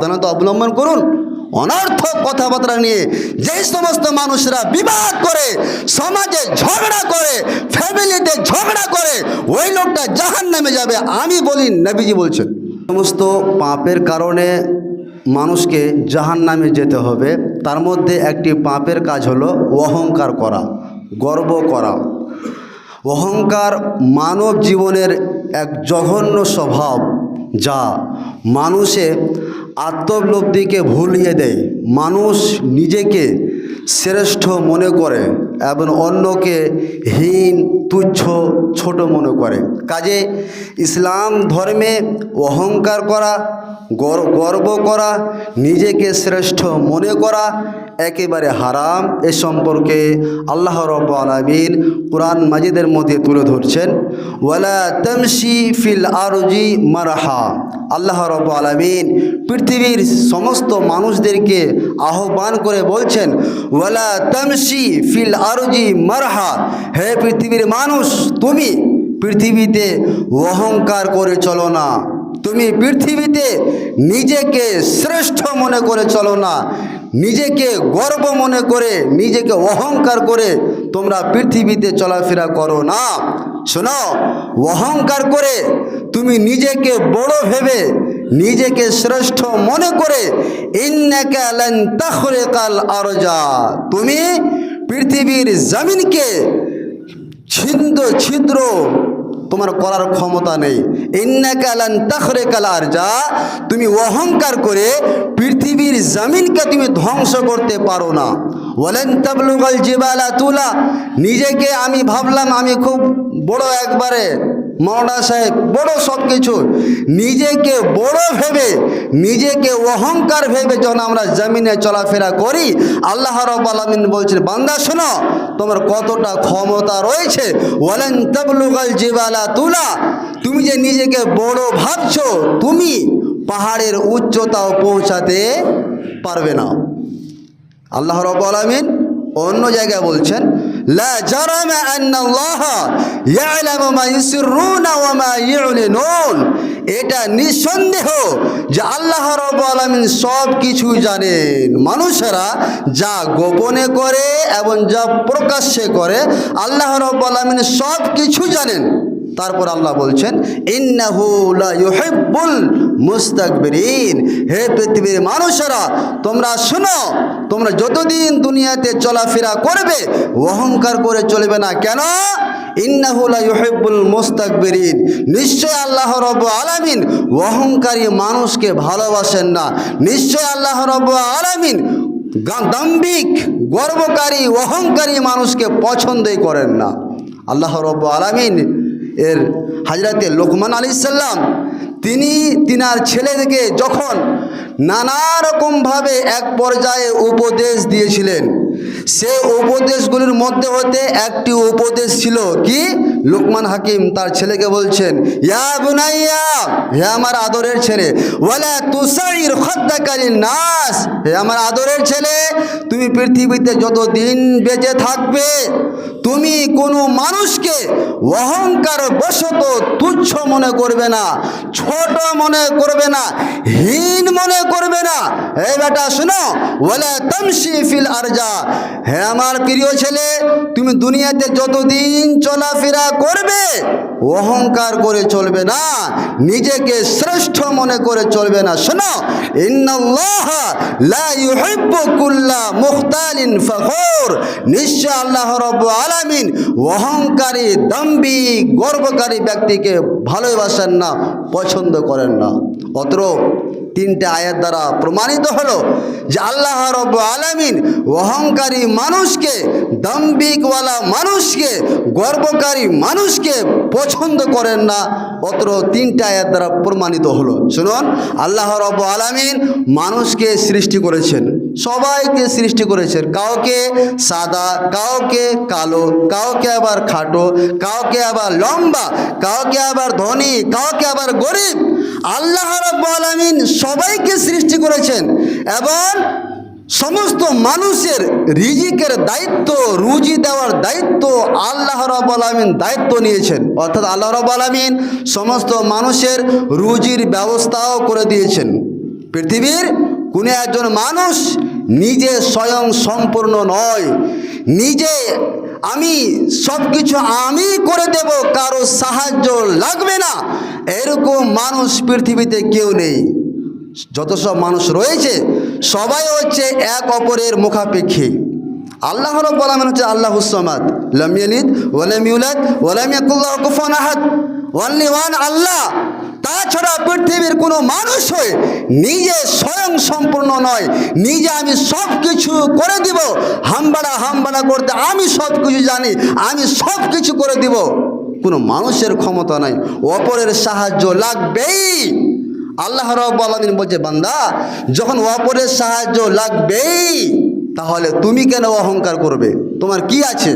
সাবধানতা অবলম্বন করুন। অনর্থক কথাবার্তা নিয়ে যেই সমস্ত মানুষরা বিবাদ করে, সমাজে ঝগড়া করে, ফ্যামিলিতে ঝগড়া করে, ওই লোকটা জাহান্নামে যাবে। আমি বলি, নবীজি বলছেন সমস্ত পাপের কারণে মানুষকে জাহান্নামে যেতে হবে। তার মধ্যে একটি পাপের কাজ হলো অহংকার করা, গর্ব করা। অহংকার মানব জীবনের এক জঘন্য স্বভাব, যা মানুষে আত্মোপলব্ধিকে ভুলিয়ে দেয়। মানুষ নিজেকে শ্রেষ্ঠ মনে করে এবং অন্যকে হীন, তুচ্ছ, ছোট মনে করে। কাজে ইসলাম ধর্মে অহংকার করা, গর্ব করা, নিজেকে শ্রেষ্ঠ মনে করা একেবারে হারাম। এ সম্পর্কে আল্লাহ রাব্বুল আলামিন কুরআন মাজিদের মধ্যে তুলে ধরছেন, ওয়ালা তামশি ফিল আরজি মারহা। আল্লাহ রাব্বুল আলামিন পৃথিবীর সমস্ত মানুষদেরকে আহ্বান করে বলছেন, ওয়ালা তামশি ফিল আরজি মারহা। হে পৃথিবীর মানুষ, তুমি পৃথিবীতে অহংকার করে চলো না, তুমি পৃথিবীতে নিজেকে শ্রেষ্ঠ মনে করে চলো না, নিজেকে গর্ব মনে করে, নিজেকে অহংকার করে তোমরা পৃথিবীতে চলাফেরা করো না। শোনো, অহংকার করে তুমি নিজেকে বড় ভেবে, নিজেকে শ্রেষ্ঠ মনে করে ইন্নাকা লান তাখরিকাল আরজা, তুমি পৃথিবীর জমিনকে ছিদ্র তোমার করার ক্ষমতা নেই। ইন্নাকা লান তাখরিকাল আরজা, তুমি অহংকার করে পৃথিবীর জমিনকে তুমি ধ্বংস করতে পারো না। ওয়ালান তাবলুগাল জিবালা তুলা, নিজেকে আমি ভাবলাম আমি খুব বড়, একবারে মৌলানা সাহেব বড় সব কিছু, নিজেকে বড় ভেবে, নিজেকে অহংকার ভেবে যখন আমরা জমিনে চলাফেরা করি, আল্লাহ রাব্বুল আলামিন বলছেন, বান্দা শোনো, তোমার কতটা ক্ষমতা রয়েছে। ওয়ালান তাবলুগাল জিবালা তুলা, তুমি যে নিজেকে বড় ভাবছো, তুমি পাহাড়ের উচ্চতাও পৌঁছাতে পারবে না। আল্লাহ রাব্বুল আলামিন অন্য জায়গায় বলছেন, লা জারামা আন্নাল্লাহা ইয়ালামু মা ইউসিররুনা ওয়া মা ইউলিনুন, এটা নিঃসন্দেহ যে আল্লাহ রাব্বুল আলামিন সব কিছু জানেন। মানুষেরা যা গোপনে করে এবং যা প্রকাশ্যে করে, আল্লাহ রাব্বুল আলামিন সব কিছু জানেন। তারপর আল্লাহ বলছেন, ইন্নাহু লা ইউহিব্বুল মুস্তাকবিরিন। হে পৃথিবীর মানুষেরা, তোমরা শোনো, তোমরা যতদিন দুনিয়াতে চলাফেরা করবে অহংকার করে চলবে না। কেন? ইন্নাহু লা ইউহিব্বুল মুস্তাকবিরিন, নিশ্চয় আল্লাহ রাব্বুল আলামিন অহংকারী মানুষকে ভালোবাসেন না। নিশ্চয় আল্লাহ রাব্বুল আলামিন দাম্ভিক, গর্বকারী, অহংকারী মানুষকে পছন্দই করেন না। আল্লাহ রাব্বুল আলামিন এর হযরতে লোকমান আলাইহিস সালাম, তিনি তিনার ছেলেকে যখন নানা রকমভাবে এক পর্যায়ে উপদেশ দিয়েছিলেন, সে উপদেশগুলির মধ্যে হতে একটি উপদেশ ছিল কি, লোকমান হাকিম তার ছেলেকে বলছেন, ইয়া বুনাইয়া, হে আমার আদরের ছেলে, ওয়ালা তুসাইর খাদ্দাকা লিন-নাস, হে আমার আদরের ছেলে, তুমি পৃথিবীতে যত দিন বেঁচে থাকবে তুমি কোনো মানুষকে অহংকার বশত তুচ্ছ মনে করবে না, ছোট মনে করবে না, হীন মনে করবে না। হে বেটা শোনো, ওয়ালা তামশি ফিল আরজা, হে আমার প্রিয় ছেলে, তুমি দুনিয়াতে যতদিন চলাফেরা করবে অহংকার করে চলবে না, নিজেকে শ্রেষ্ঠ মনে করে চলবে না। শোনো, ইন্নাল্লাহা লা ইউহিব্বু কুল্লা মুখতালিন ফখুর, নিশ্চয় আল্লাহ রাব্বুল আলামিন অহংকারী, দাম্ভিক, গর্বকারী ব্যক্তিকে ভালোবাসেন না, পছন্দ করেন না। অত্র তিনটে আয়াত দ্বারা প্রমাণিত হলো যে আল্লাহ রাব্বুল আলামিন অহংকারী মানুষকে, দাম্ভিকওয়ালা মানুষকে, গর্বকারী মানুষকে পছন্দ করেন না। অত্র তিনটে আয়াত দ্বারা প্রমাণিত হলো। শুনুন, আল্লাহ রাব্বুল আলামিন মানুষকে সৃষ্টি করেছেন, সবাইকে সৃষ্টি করেছেন, কাউকে সাদা, কাউকে কালো, কাউকে আবার খাটো, কাউকে আবার লম্বা, কাউকে আবার ধনী, কাউকে আবার গরিব। আল্লাহ রাব্বুল আলামিন সবাইকে সৃষ্টি করেছেন এবং সমস্ত মানুষের রিজিকের দায়িত্ব, রুজি দেওয়ার দায়িত্ব আল্লাহ রাব্বুল আলামিন দায়িত্ব নিয়েছেন। অর্থাৎ আল্লাহ রাব্বুল আলামিন সমস্ত মানুষের রুজির ব্যবস্থাও করে দিয়েছেন। পৃথিবীর কোনো একজন মানুষ নিজে স্বয়ং সম্পূর্ণ নয়, নিজে আমি সব কিছু আমি করে দেব, কারো সাহায্য লাগবে না, এরকম মানুষ পৃথিবীতে কেউ নেই। যত সব মানুষ রয়েছে সবাই হচ্ছে এক অপরের মুখাপেক্ষী। আল্লাহ রাব্বুল আলামিন হচ্ছে আল্লাহুস সামাদ, লাম ইয়ালিদ ওয়া লাম ইউলাদ ওয়া লাম ইয়াকুল লাহু কুফুয়ান আহাদ, অনলি ওয়ান আল্লাহ। তাছাড়া পৃথিবীর কোনো মানুষ হয়ে নিজে স্বয়ং সম্পূর্ণ নয়, নিজে আমি সব কিছু করে দিব, হামবাড়া করতে আমি সব কিছু জানি, আমি সব কিছু করে দিব, কোনো মানুষের ক্ষমতা নাই, অপরের সাহায্য লাগবেই। আল্লাহ রাব্বুল আলামিন বলছে, বান্দা যখন অপরের সাহায্য লাগবেই, তাহলে তুমি কেন অহংকার করবে? তোমার কি আছে,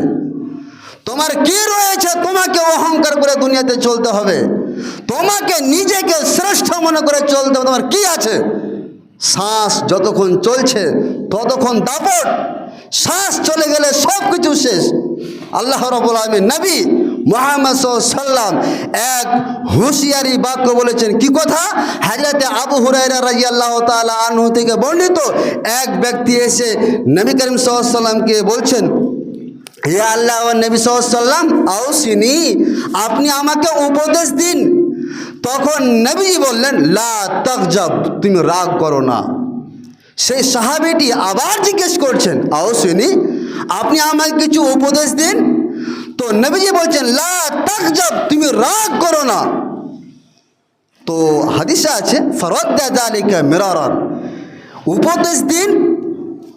তোমার কি রয়েছে? তোমাকে অহংকার করে দুনিয়াতে চলতে হবে, তোমাকে নিজেকে শ্রেষ্ঠ মনে করে চলতে হবে। তোমার কি আছে? শ্বাস যতক্ষণ চলছে ততক্ষণ দাপট, শ্বাস চলে গেলে সব কিছু শেষ। আল্লাহ রাব্বুল আলামিন নবী মুহাম্মদ সাল্লাল্লাহু আলাইহি ওয়াসাল্লাম এক হুঁশিয়ারি বাক্য বলেছেন। কি কথা? হযরত আবু হুরায়রা রাদিয়াল্লাহু তাআলা আনহু থেকে বর্ণিত, এক ব্যক্তি এসে নবী করিম সাল্লাল্লাহু আলাইহি ওয়াসাল্লামকে বলছেন, হে আল্লাহ ও নবী সাল্লাল্লাহু আলাইহি ওয়াসাল্লাম, আউসিনি, আপনি আমাকে উপদেশ দিন। তখন নবী বললেন, লা তাগজাব, তুমি রাগ করো না। সেই সাহাবীটি আবার জিজ্ঞেস করছেন, আউসিনি, আপনি আমাকে কিছু উপদেশ দিন। তো নবীজি বলছেন, লা তাগজাব, তুমি রাগ করো না। তো হাদিসে আছে, ফারাদ্দা যালিকা মিরারান, উপদেশ দিন,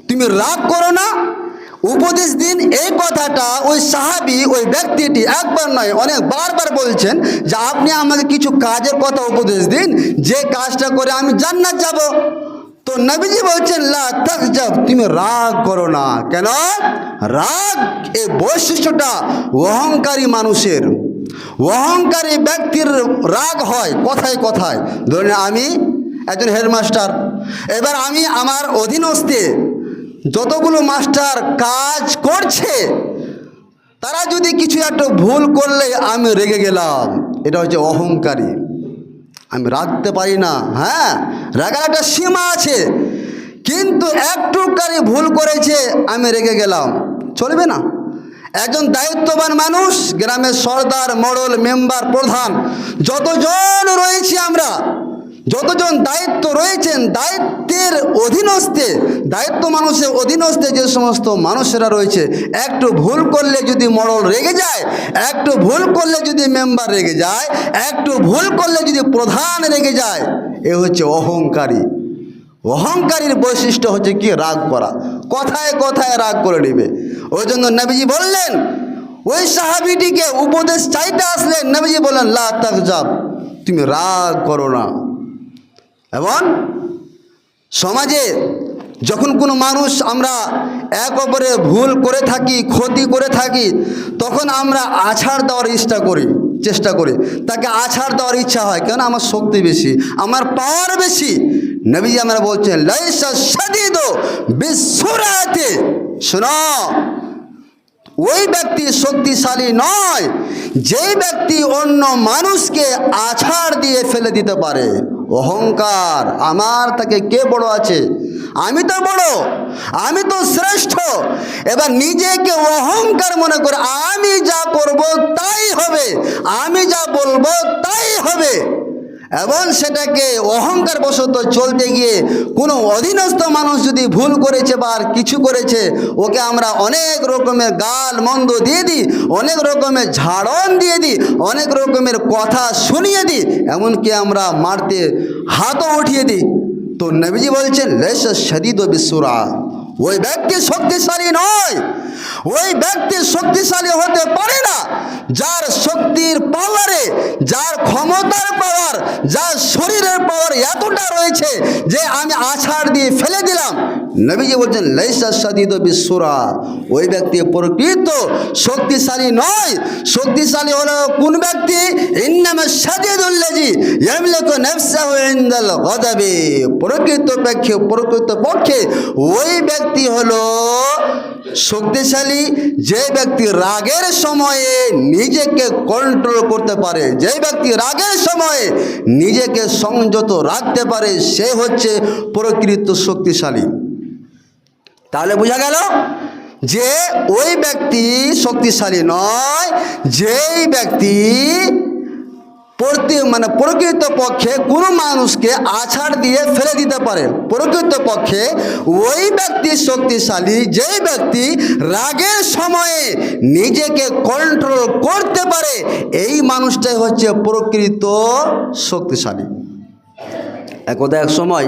তুমি রাগ করো না, উপদেশ দিন। এই কথাটা ওই সাহাবী, ওই ব্যক্তিটি একবার নয় অনেক বারবার বলছেন যে আপনি আমাকে কিছু কাজের কথা উপদেশ দিন, যে কাজটা করে আমি জান্নাত যাব। তো নবীজি বলছেন, লা তাগজাব, তুমি রাগ করো না। কেন? রাগ এই বৈশিষ্ট্যটা অহংকারী মানুষের, অহংকারী ব্যক্তির রাগ হয় কথায় কথায়। ধরুন আমি একজন হেডমাস্টার, এবার আমি আমার অধীনস্থে যতগুলো মাস্টার কাজ করছে, তারা যদি কিছু একটা ভুল করলে আমি রেগে গেলাম, এটা হচ্ছে অহংকারী। আমি রাখতে পারি না, হ্যাঁ, রাগার একটা সীমা আছে, কিন্তু একটুখানি ভুল করেছে আমি রেগে গেলাম, চলবে না। একজন দায়িত্ববান মানুষ, গ্রামের সর্দার, মোড়ল, মেম্বার, প্রধান, যতজন রয়েছি আমরা, যতজন দায়িত্ব রয়েছেন, দায়িত্বের অধীনস্থে, দায়িত্ব মানুষের অধীনস্থে যে সমস্ত মানুষেরা রয়েছে, একটু ভুল করলে যদি মোড়ল রেগে যায়, একটু ভুল করলে যদি মেম্বার রেগে যায়, একটু ভুল করলে যদি প্রধান রেগে যায়, এ হচ্ছে অহংকারী। অহংকারীর বৈশিষ্ট্য হচ্ছে কি? রাগ করা, কথায় কথায় রাগ করে নেবে। ওই জন্য নবীজি বললেন, ওই সাহাবীটিকে উপদেশ চাইতে আসলেন, নবীজি বললেন, লা তাগজাব, তুমি রাগ করো না। এবং সমাজে যখন কোনো মানুষ আমরা এক অপরে ভুল করে থাকি, ক্ষতি করে থাকি, তখন আমরা আছাড় দেওয়ার চেষ্টা করি, তাকে আছাড় দেওয়ার ইচ্ছা হয়। কেন? আমার শক্তি বেশি, আমার পাওয়ার বেশি। নবীজি আমরা বলছেন, লাইসা শাদীদু বিসুরাতি, শোনো, ওই ব্যক্তি শক্তিশালী নয় যে ব্যক্তি অন্য মানুষকে আছাড় দিয়ে ফেলে দিতে পারে। অহংকার, আমার তাকে কে বড় আছে, আমি তো বড়, আমি তো শ্রেষ্ঠ। এবার নিজেকে অহংকার মনে করে আমি যা করব তাই হবে, আমি যা বলবো তাই হবে, এবং সেটাকে অহংকার বশত চলতে গিয়ে কোনো অধীনস্থ মানুষ যদি ভুল করেছে বা কিছু করেছে, ওকে আমরা অনেক রকমের গাল মন্দ দিয়ে দিই, অনেক রকমের ঝাড়ন দিয়ে দিই, অনেক রকমের কথা শুনিয়ে দিই, এমনকি আমরা মারতে হাতও উঠিয়ে দিই। তো নবীজি বলছেন, লাইসা শাদীদু বিসুরা, ওই ব্যক্তি শক্তিশালী নয়, ওই ব্যক্তি শক্তিশালী হতে পারে না যার শক্তির পাওয়ারে, যার ক্ষমতার পাওয়ার, যার শরীরের পাওয়ার এতটা রয়েছে যে আমি আছাড় দিয়ে ফেলে দিলাম। নবীজি বলছেন লাইসা শাদীদু বিসসুরা, ওই ব্যক্তি প্রকৃত শক্তিশালী নয়। শক্তিশালী হলো কোন ব্যক্তি? ইন্নামা শাদীদুল্লাযী ইয়ামলিকু নাফসাহু ইনদাল গাদাবি, প্রকৃত পক্ষে ওই ব্যক্তি হলো শক্তিশালী যে ব্যক্তি রাগের সময়ে নিজেকে কন্ট্রোল করতে পারে, যে ব্যক্তি রাগের সময়ে নিজেকে সংযত রাখতে পারে, সে হচ্ছে প্রকৃত শক্তিশালী। তাহলে বোঝা গেল যে ওই ব্যক্তি শক্তিশালী নয় যেই ব্যক্তি প্রকৃত পক্ষে কোনো মানুষকে আছাড় দিয়ে ফেলে দিতে পারে। প্রকৃত পক্ষে ওই ব্যক্তি শক্তিশালী যেই ব্যক্তি রাগের সময়ে নিজেকে কন্ট্রোল করতে পারে, এই মানুষটাই হচ্ছে প্রকৃত শক্তিশালী। একদা এক সময়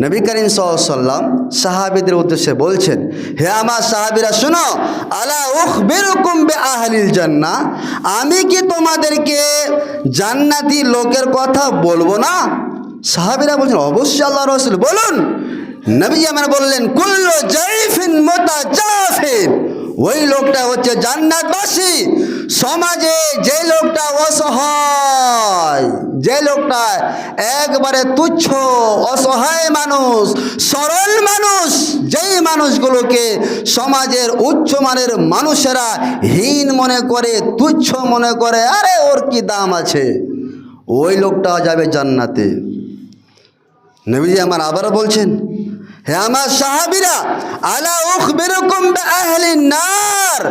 নবী করিম সাল্লাল্লাহু আলাইহি ওয়াসাল্লাম সাহাবীদের উদ্দেশ্যে বলছেন, হে আমার সাহাবীরা শুনো, আলা উখবিরুকুম বিআহলিল জান্নাহ, আমি কি তোমাদেরকে জান্নাতি লোকের কথা বলবো না? সাহাবীরা বলছেন, অবশ্যই আল্লাহর রাসূল বলুন। নবী আমার বললেন, কুল্লু জাইফিন মুতাজাফিন, ওই লোকটা হচ্ছে জান্নাতবাসী। সমাজে যে লোকটা অসহায়, যে লোকটা একবারে তুচ্ছ অসহায় মানুষ, সরল মানুষ, যেই মানুষগুলোকে সমাজের উচ্চমানের মানুষেরা হীন মনে করে, তুচ্ছ মনে করে, আরে ওর কি দাম আছে, ওই লোকটা যাবে জান্নাতে। নবীজি আমার আবার বলছেন, হে আমার সাহাবীরা, আলা উখবিরুকুম বিআহলিন নার,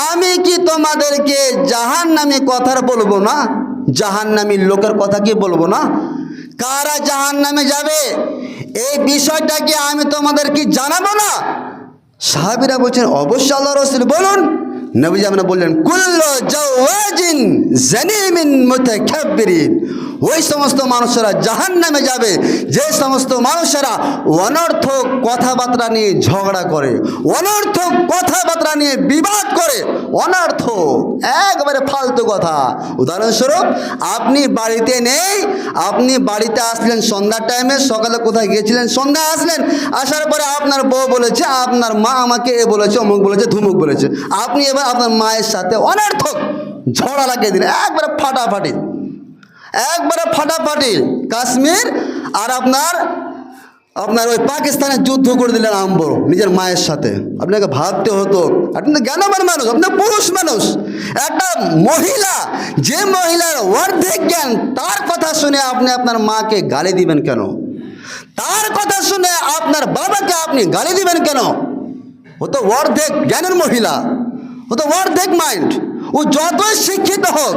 আমি কি তোমাদেরকে জাহান্নামী কথা বলবো না? জাহান্নামী লোকের কথা কি বলবো না? কারা জাহান্নামে যাবে এই বিষয়টা কি আমি তোমাদেরকে জানাবো না? সাহাবীরা বলছেন, অবশ্যই আল্লাহর রাসূল বলুন। নবীজি আমরা বললেন, কুল্লু জাওয়াজিন জানিমিন মুতাকাব্বিরিন, ওই সমস্ত মানুষেরা জাহান্নামে যাবে যে সমস্ত মানুষেরা অনর্থক কথাবার্তা নিয়ে ঝগড়া করে, অনর্থক কথাবার্তা নিয়ে বিবাদ করে, অনর্থক একবারে ফালতু কথা। উদাহরণস্বরূপ, আপনি বাড়িতে নেই, আপনি বাড়িতে আসলেন সন্ধ্যার টাইমে, সকালে কোথায় গিয়েছিলেন, সন্ধ্যা আসলেন, আসার পরে আপনার বউ বলেছে, আপনার মা আমাকে এ বলেছে, অমুক বলেছে, ধুমুক বলেছে, আপনি এবার আপনার মায়ের সাথে অনর্থক ঝগড়া লাগিয়ে দিলেন, একবারে ফাটাফাটি, একবারে ফাটাফাটি। কাশ্মীর আর আপনার ওই পাকিস্তানের যুদ্ধ করে দিলেন আরম্ভ নিজের মায়ের সাথে। আপনাকে ভাবতে হতো, আপনি তো জ্ঞানবান মানুষ, আপনি পুরুষ মানুষ, একটা মহিলা, যে মহিলার অর্ধেক জ্ঞান, তার কথা শুনে আপনি আপনার মাকে গালি দিবেন কেন? তার কথা শুনে আপনার বাবাকে আপনি গালি দিবেন কেন? ও তো অর্ধেক জ্ঞানের মহিলা, ও তো অর্ধেক মাইন্ড। ও যতই শিক্ষিত হোক,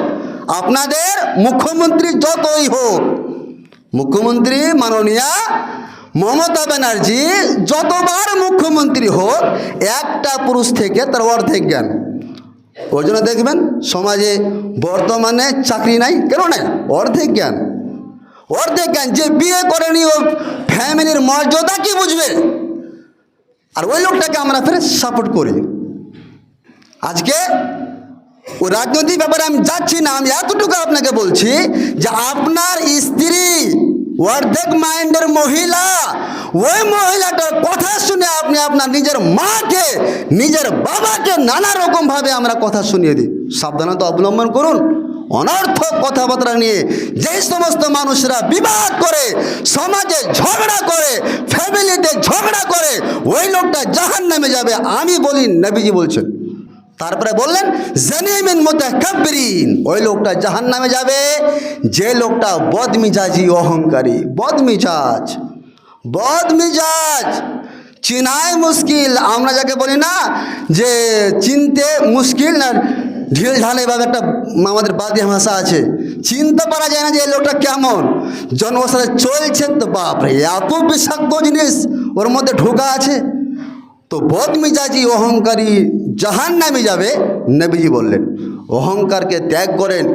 আপনাদের মুখ্যমন্ত্রী যতই হোক, মুখ্যমন্ত্রী মাননীয়া মমতা ব্যানার্জি যতবার মুখ্যমন্ত্রী হোক, একটা পুরুষ থেকে তার অর্ধেক জ্ঞান। ওই জন্য দেখবেন সমাজে বর্তমানে চাকরি নাই, কেন নাই? অর্ধেক জ্ঞান, অর্ধেক জ্ঞান। যে বিয়ে করেনি ও ফ্যামিলির মর্যাদা কি বুঝবে? আর ওই লোকটাকে আমরা ফের সাপোর্ট করি। আজকে ও রাজনৈতিক ব্যাপারে আমি যাচ্ছি না, আমি এতটুকু আপনাকে বলছি যে আপনার স্ত্রী অর্ধেক মাইন্ডের মহিলা, ওই মহিলাটার কথা শুনে আপনি আপনার নিজের মাকে, নিজের বাবাকে নানা রকমভাবে আমরা কথা শুনিয়ে দিই। সাবধানতা অবলম্বন করুন। অনর্থক কথাবার্তা নিয়ে যে সমস্ত মানুষরা বিবাদ করে, সমাজে ঝগড়া করে, ফ্যামিলিতে ঝগড়া করে, ওই লোকটা জাহান্নামে যাবে, আমি বলি, নবীজি বলছেন। তারপরে বললেন, জানিমিন মুতাকাব্বিরিন, ওই লোকটা জাহান্নামে যাবে যে লোকটা বদমিজাজি, অহংকারী, বদমিজাজ। চিনাই মুশকিল, আমরা যাকে বলি না যে চিনতে মুশকিল না, ঢিল ঢাল এভাবে একটা আমাদের বাদী ভাষা আছে, চিনতে পারা যায় না যে এই লোকটা কেমন। জন্মের সাথে চলছেন তো বাপরে, এত বিষাক্ত জিনিস ওর মধ্যে ঢোকা আছে। তো বদমিজাজি অহংকারী জাহান্নামে যাবে। নবীজি বললেন, অহংকারকে ত্যাগ করেন।